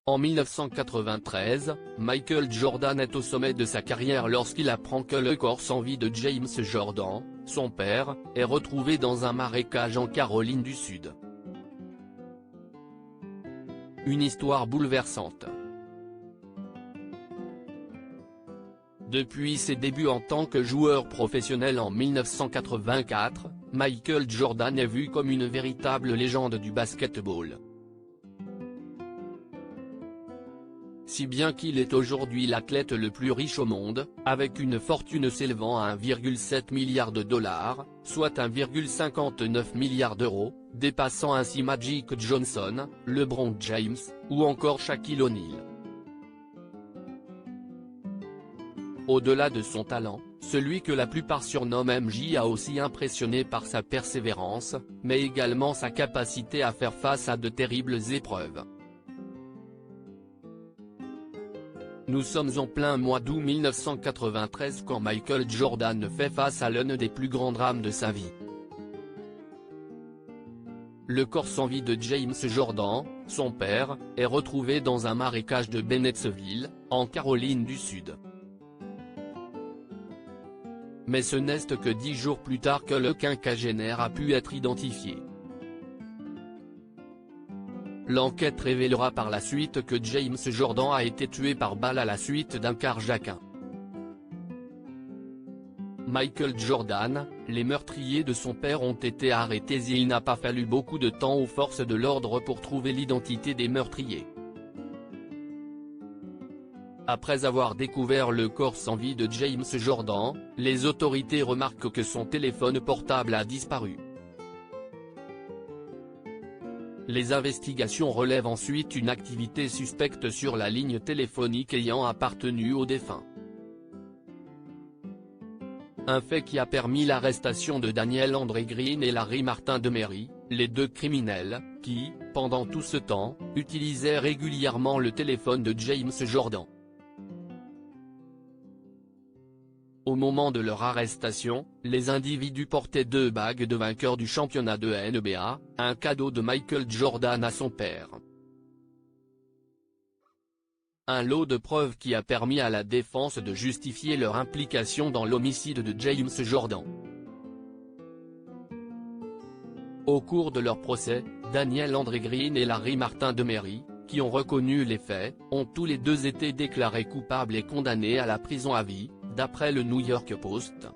En 1993, Michael Jordan est au sommet de sa carrière lorsqu'il apprend que le corps sans vie de James Jordan, son père, est retrouvé dans un marécage en Caroline du Sud. Une histoire bouleversante. Depuis ses débuts en tant que joueur professionnel en 1984, Michael Jordan est vu comme une véritable légende du basketball. Si bien qu'il est aujourd'hui l'athlète le plus riche au monde, avec une fortune s'élevant à 1,7 milliard de dollars, soit 1,59 milliard d'euros, dépassant ainsi Magic Johnson, LeBron James, ou encore Shaquille O'Neal. Au-delà de son talent, celui que la plupart surnomment MJ a aussi impressionné par sa persévérance, mais également sa capacité à faire face à de terribles épreuves. Nous sommes en plein mois d'août 1993 quand Michael Jordan fait face à l'un des plus grands drames de sa vie. Le corps sans vie de James Jordan, son père, est retrouvé dans un marécage de Bennettsville, en Caroline du Sud. Mais ce n'est que 10 jours plus tard que le quinquagénaire a pu être identifié. L'enquête révélera par la suite que James Jordan a été tué par balle à la suite d'un carjacking. Michael Jordan, les meurtriers de son père ont été arrêtés et il n'a pas fallu beaucoup de temps aux forces de l'ordre pour trouver l'identité des meurtriers. Après avoir découvert le corps sans vie de James Jordan, les autorités remarquent que son téléphone portable a disparu. Les investigations relèvent ensuite une activité suspecte sur la ligne téléphonique ayant appartenu au défunt. Un fait qui a permis l'arrestation de Daniel André Green et Larry Martin de Mary, les deux criminels, qui, pendant tout ce temps, utilisaient régulièrement le téléphone de James Jordan. Au moment de leur arrestation, les individus portaient 2 bagues de vainqueur du championnat de NBA, un cadeau de Michael Jordan à son père. Un lot de preuves qui a permis à la défense de justifier leur implication dans l'homicide de James Jordan. Au cours de leur procès, Daniel André Green et Larry Martin de Mary, qui ont reconnu les faits, ont tous les deux été déclarés coupables et condamnés à la prison à vie, d'après le New York Post.